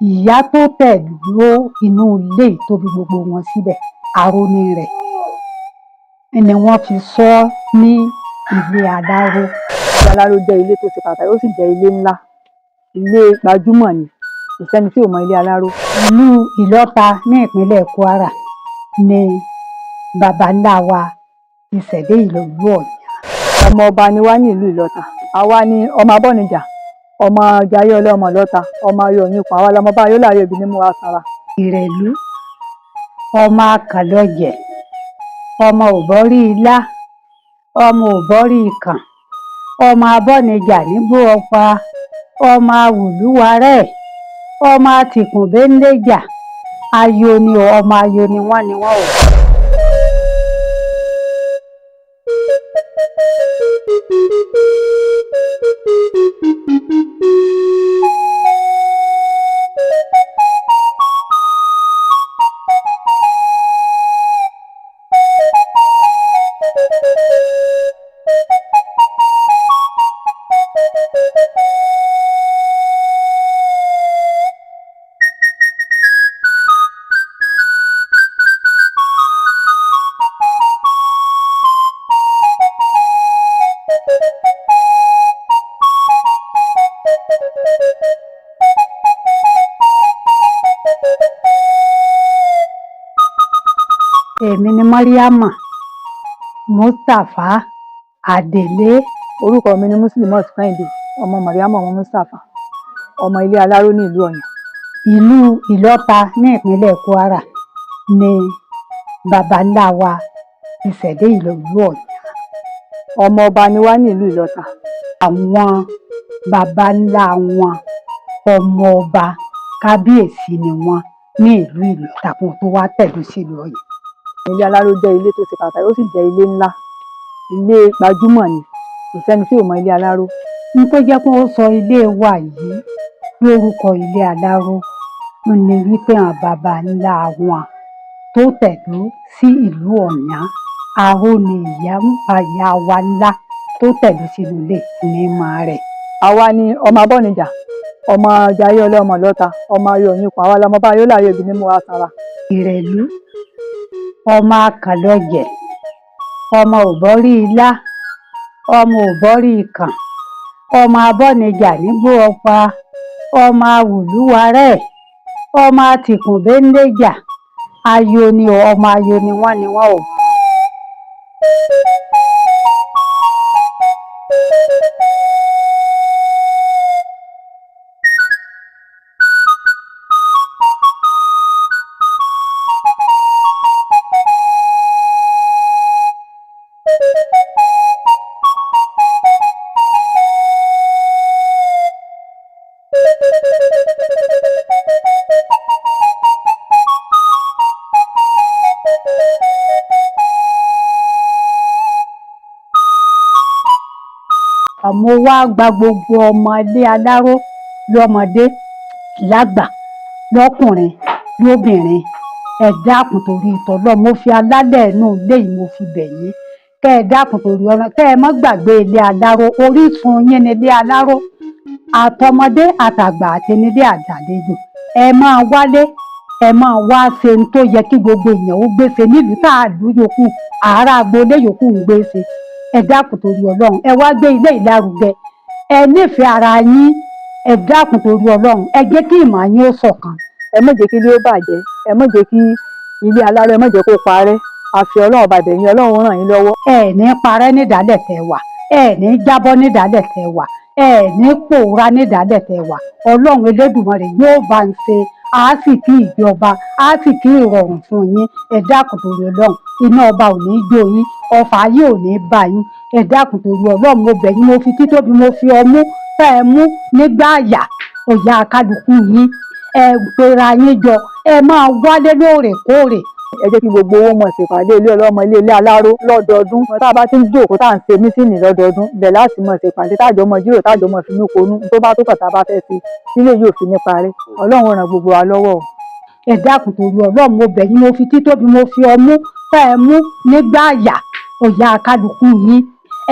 ìyá tó tẹ̀dó inú ilé tó bí gbogbo wọn síbẹ̀ àròní rẹ̀ ni wọ́n fi sọ ní Ilé Aláró. Ilé Aláró jẹ́ ilé tó ṣe pàtàkì, ó sì jẹ́ ilé ńlá, ilé gbajúmọ̀ ni, kò sẹ́ni tí ò mọ Ilé Aláró. Ìlú Ìlọ́ta ní ìpínlẹ̀ Kwara ni baba ńlá wa ti ṣẹ̀dé Ìlú Òyán. Ọmọ ọba ni wá ní ìlú Ìlọ́ta, àwa ni ọmọ abọ́nijà, ọmọ jayé ọlọ́mọ lọ́ta, ọmọ ayọ̀ yípo, àwa lọmọ bá yóò láàyè òbí ní mú wa sára. Ìrẹ̀lú, ọmọ akànlọ́jẹ̀, ọmọ òbọ́rí ilá, ọmọ òbọ́rí ikàn, ọmọ abọ́nijà nígbó ọpa, ọmọ awùlúwarẹ̀, ọmọ atìkùnbéńdéjà, ayo ni ọmọ ayo ni wọ́n ò. Èmi ni Mariama Mustapha Adélé. Orúkọ mi ni Muslimat Kẹ́hìndé, ọmọ Mariama ọmọ Mustapha, ọmọ Ilé Aláró ní ìlú Òyán. Ìlú Ìlọ́ta ní ìpínlẹ̀ Kwara ni baba ńlá wa ti ṣẹ̀dé Ìlú Òyán. Ọmọ ọba ni wá ní ìlú Ìlọ́ta. Àwọn baba ńlá wọn ọmọ ọba kábíyèsí ni wọ́n ní ìlú Ìlọ́ta kó tó wá tẹ̀dó sílùú Òyán. Ilé Aláró jẹ́ ilé tó ṣe pàtàkì, ó sì jẹ́ ilé ńlá, ilé gbajúmọ̀ ni, kò sẹ́ni tí ò mọ Ilé Aláró. N tó jẹ́ pé ó sọ ilé wa yìí lórúkọ Ilé Aláró ni wípé àwọn baba ńlá wọn tó tẹ̀dó sí ìlú Òyán, Aró ni ìyá wa ńlá tó tẹ̀dó sínú ilé ní ìmọ̀ rẹ̀. Àwa ni ọmọ abọ́nijà, ọmọ jayé ọlọ́mọ lọ́ta, ọmọ ayọ̀ yípo, àwa lọmọ bá yóò láàyè òbí ní mú wa sára. Ìrẹ̀lú, ọmọ akànlọ́jẹ̀, ọmọ òbọ́rí ilá, ọmọ òbọ́rí ikàn, ọmọ abọ́nijà nígbó ọpa, ọmọ awùlúwarẹ̀, ọmọ atìkùnbéńdéjà, ayo ni ọmọ ayo ni wọ́n ò. Mo wá gba gbogbo ọmọ Ilé Aláró lọ́mọdé lágbà lọ́kùnrin lóbìnrin, ẹ dákun torí ìtọ́lọ́ mo fi alálẹ̀ inú ilé yìí mo fi bẹ̀ yín kẹ́ ẹ dákun torí ọ̀rọ̀ kẹ́ ẹ má gbàgbé Ilé Aláró, orísun yín ní Ilé Aláró, àtọmọdé àtàgbà àti nílé àdàlejò ẹ máa wálé, ẹ máa wá ṣe ohun tó yẹ kí gbogbo èèyàn ó gbèsè nílùú táàlú yòókù àárá agboolé yòókù ń gbèsè. Ẹ dákun torí Ọlọ́run, ẹ wá gbé ilé ìlárugẹ, ẹ nífẹ̀ẹ́ ara yín, ẹ dákun torí Ọlọ́run, ẹ jẹ́ kí ìmọ̀ yín ó ṣọ̀kan. Ẹ má jẹ́ kí ilé ó bàjẹ́, ẹ má jẹ́ kí Ilé Aláró ẹ má jẹ́ kó parẹ́, àfi Ọlọ́run bàbẹ̀ yín, Ọlọ́run ràn yín lọ́wọ́. Ẹ ní parẹ́ nídàálẹ̀ tẹ́ wà, ẹ ní jábọ́ nídàálẹ̀ tẹ́ wà, ẹ ní pòórá nídàálẹ̀ tẹ́ wà. Ọlọ́run Elédùmarè yóò bá ń ṣe àásìkí ìjọba, àásìkí ìrọ̀rùn fún yín. Ẹ dákun torí Ọlọ́run, iná ọba ò ní jó yín, ọfà ayé ò ní bá yín. Ẹ dákun torí Ọlọ́run, mo bẹ̀ yín, mo fi títóbi mo fi ọmú tẹ́ ẹ mú nígbà àyà ọ̀yà kálukú yín, ẹ pera yín jọ, ẹ máa wálé lóòrèkóòrè. Ẹ jẹ́ kí gbogbo owó mọ̀ ṣèpàdé ilé ọlọ́mọ Ilé Aláró lọ́dọọdún. Tá a bá ti ń jókòó tá à ń ṣe mítìnì lọ́dọọdún, bẹ̀ láti mọ̀ ṣèpàdé tájọ mọ̀ jíròrò tájọ mọ̀ finú konú tó bá tó kàn tá a bá fẹ́ ṣe sílé yóò fi ní parí. Ọlọ́run ràn gbogbo wa lọ́wọ́. Ẹ dákun torí Ọlọ́run, mo bẹ̀ yín, mo fi títóbi mo fi ọmú tẹ́ ẹ mú nígbà àyà ọ̀yà kálukú yín,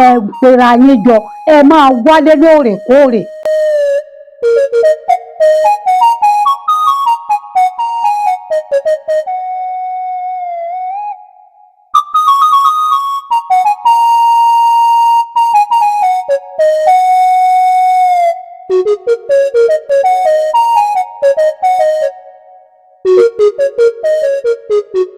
ẹ pera yín jọ, ẹ máa wálé lóòrèkóòrè. Thank you.